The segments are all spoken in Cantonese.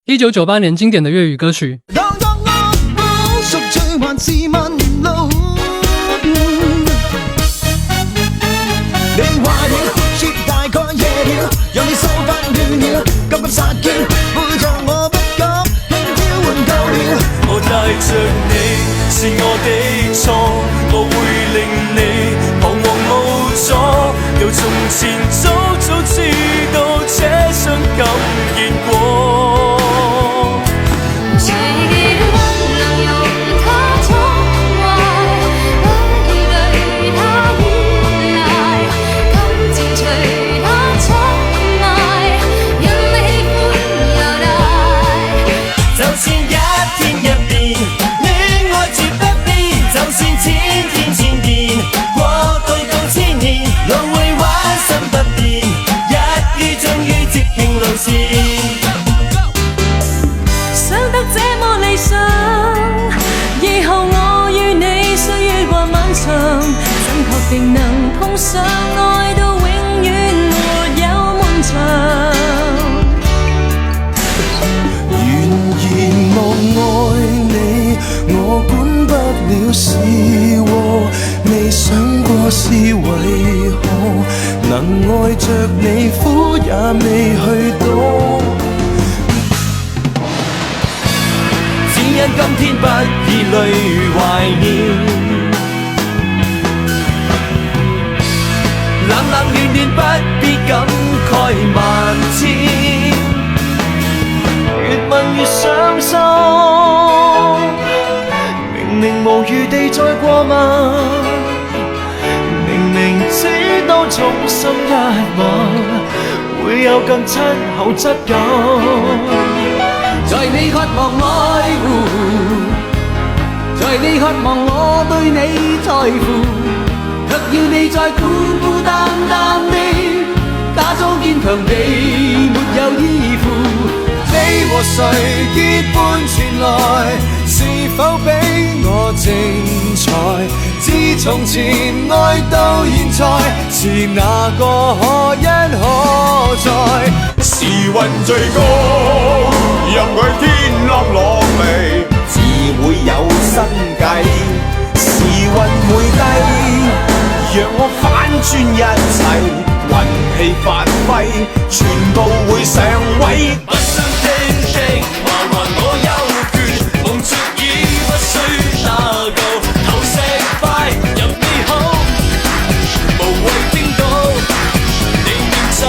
1998年經典的粵語歌曲。當當我贖罪還是問路，你話了說大概夜了，讓你手不亂了，急急殺嬌，背着我不敢輕佻換夠了。我帶着你是我的錯，我會令你彷徨無助，由從前早早知道這傷感結果。想得這麼理想，以後我與你歲月過漫長，怎確定能碰上愛到永遠沒有悶場？願意望愛你，我管不了是禍，未想過是為何能愛着你，苦也未去到。只因今天不以淚懷念，冷冷暖暖不必感慨萬千，越問越傷心，明明無餘地再過問，明明知道衷心一吻會有更親厚質感。在你渴望愛護，在你渴望我對你在乎，卻要你再孤孤單單地假裝堅強地沒有依附。你和誰結伴前來，是否比我精彩？自從前愛到現在，是哪個可一可再？時運最高，任佢天荒落微，自會有新計。時運會低，讓我反轉一切，運氣發揮，全部會上位。不想聽聽話還我有權，夢着已不需打救，投石塊任你好，無謂聽到你演奏。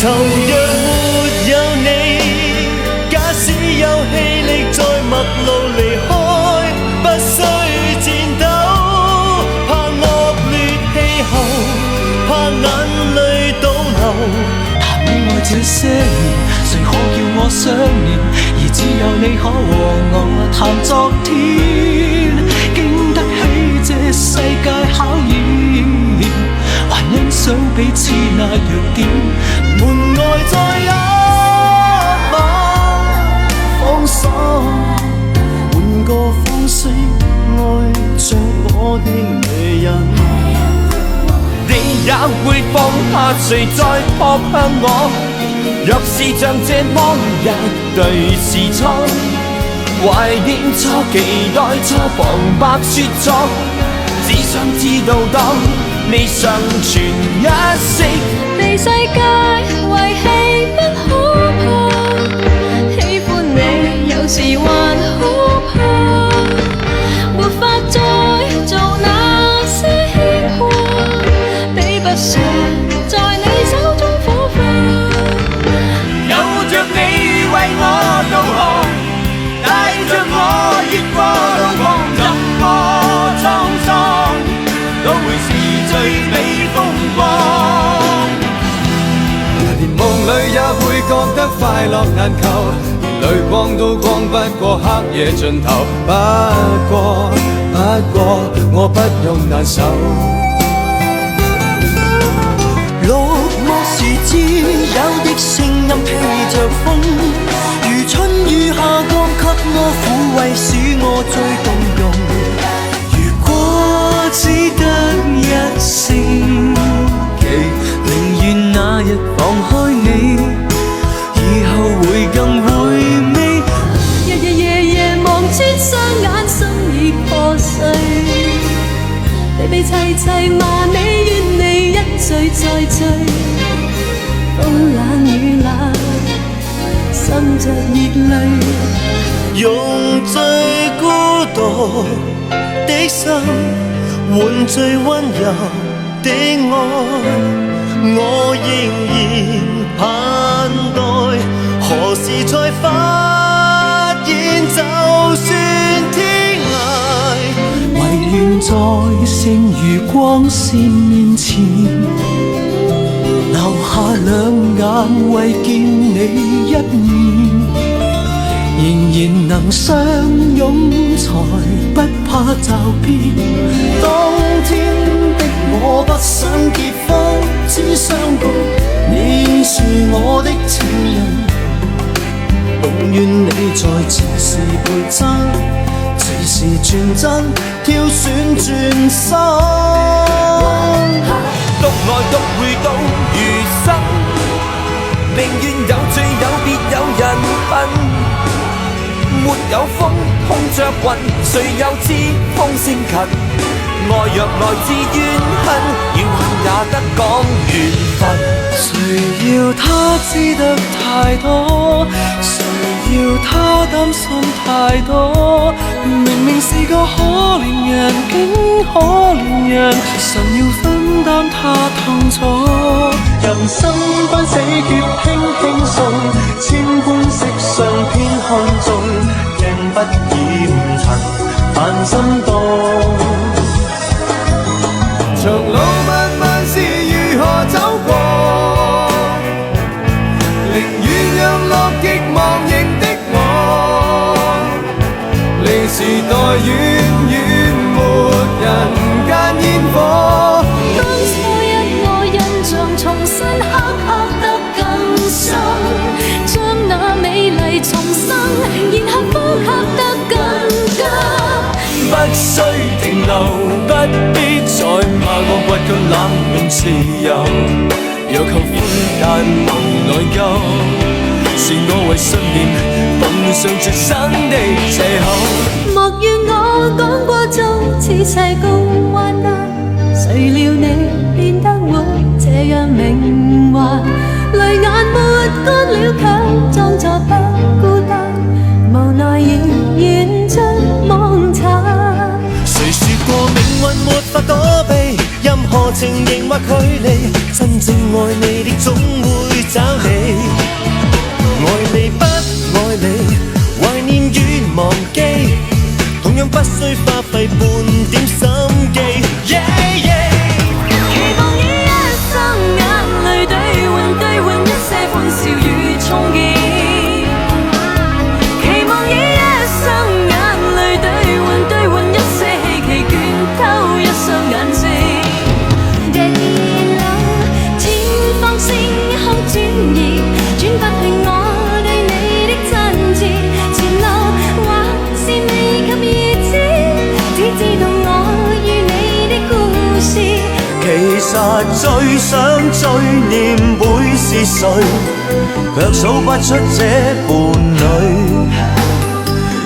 頭若沒有你，假使有氣力在陌路離開，不需戰鬥，怕惡劣氣候，怕眼淚倒流。談戀愛這些年，誰可叫我想念？而只有你可和我談昨天，經得起這世界考驗，還欣賞彼此那弱點。門外再一晚放手，換個方式愛着我的女人。你也會放下誰再撲向我？若是像這麼一對視錯，懷念錯，期待錯，旁白說錯，只想知道當你尚存一息，被世界遺棄不可怕，喜歡你有時還可怕，沒法再做那些牽掛，比不上在你手中火花。有着你為我導航，帶着我越過路旁，怎麼滄桑都會是最美風光。連夢裏也會覺得快樂難求，連淚光都光不過黑夜盡頭。不過，我不用難受。落寞時只有滴麼撫慰使我最動容？如果只得一星期，寧願那日放開你，以後會更回味。日日夜夜望穿雙眼，心已破碎，疲疲齊齊罵你，怨你一醉再醉，風冷雨冷，滲着熱淚。用最孤獨的心換最溫柔的愛，我仍然盼待，何時才發現就算天涯，唯願在剩餘光線面前，留下兩眼為見你一面，仍然能相擁才不怕驟變。當天的我不想結婚，只相共你是我的情人，永遠你在前事陪襯，隨時全真挑選轉身，獨來獨回到餘生，寧願有罪有別有人品。沒有風，空着雲，誰又知風聲近？愛若來自怨恨，要恨也得講緣分。誰要他知得太多，誰要他擔心太多？明明是個可憐人，竟可憐人，神要分擔他痛楚。人生奔死劫輕輕送，千般色相偏看中，鏡不染塵繁心動。長路漫漫是如何走過，寧願讓樂極忘形的我，離時代遠遠沒人間煙火。當初一我印象重新刻刻得更深，將那美麗重生，然後呼吸得更急。不需停留，不必再罵我倔強冷暖自由，若後悔但無內疚，是我為信念奉上絕生的藉口。莫怨我講過終似世高彎單，誰料你變得會這樣明幻，淚眼沒乾了卻裝作不孤單，無奈仍然將夢殘。誰說過命運沒法躲避，任何情形或距離，真正愛你的總會找你。愛你不愛你，懷念與忘記，同樣不需花費半點心機。期望以一生眼淚兌換一些歡笑與重建，期望以一生眼淚兌換一些希冀，捲偷一雙眼睛。地老天荒星空轉移，轉不去我對你的真摯，前路或是未及預知，只知道我與你的故事。其實最想最念會是誰，卻數不出這伴侶。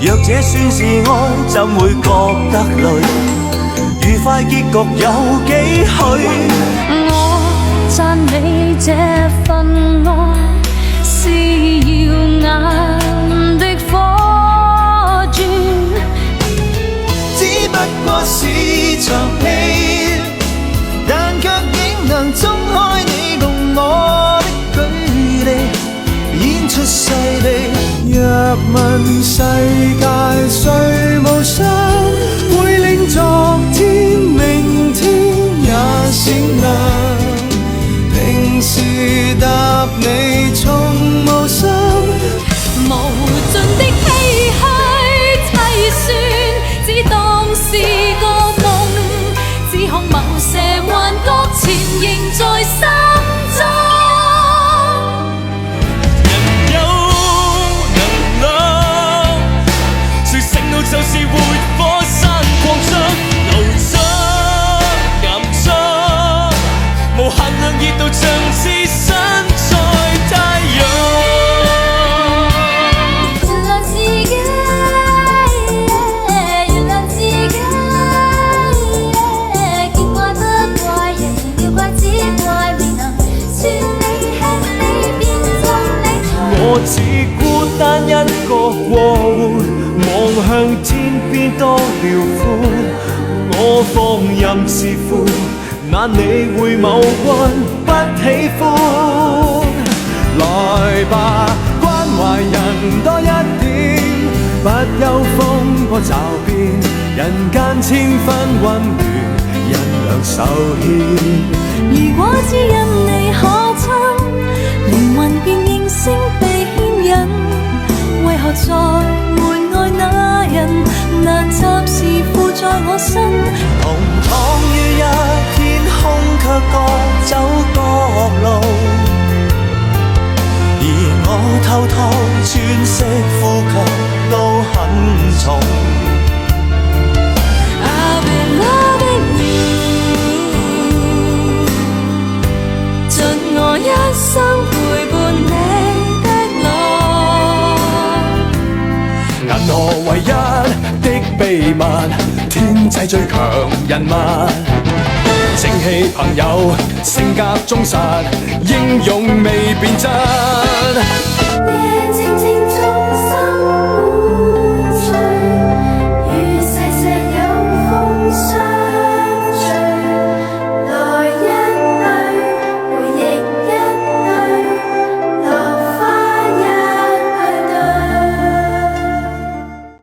若這算是愛，怎會覺得累？愉快結局有幾許？我讚美這份愛是耀眼的火焰，只不過是場戲，但卻竟能衝開你共我的距離，演出細膩。若問世界誰無雙，會令昨天明天也閃亮。平時答你從無心，無盡的唏噓凄酸，只當是個夢，只恐茅舍幻覺纏縈在心中。人有能量，我只孤單一個過活，望向天邊多遼闊。我放任自負，那你會某君不喜歡。來吧，關懷人多一點，不憂風波驟變，人間千分溫暖，人兩手牽。如果只因你可親，靈魂便應聲被牽引。為何在門外那人難暫時附在我身？同躺於一天空，卻各走各路。而我偷偷喘息呼吸都很重。I've been loving you， 盡我一生陪伴你的路。銀河唯一的秘密，天際最強人物，正氣朋友，性格忠實，英勇未變質。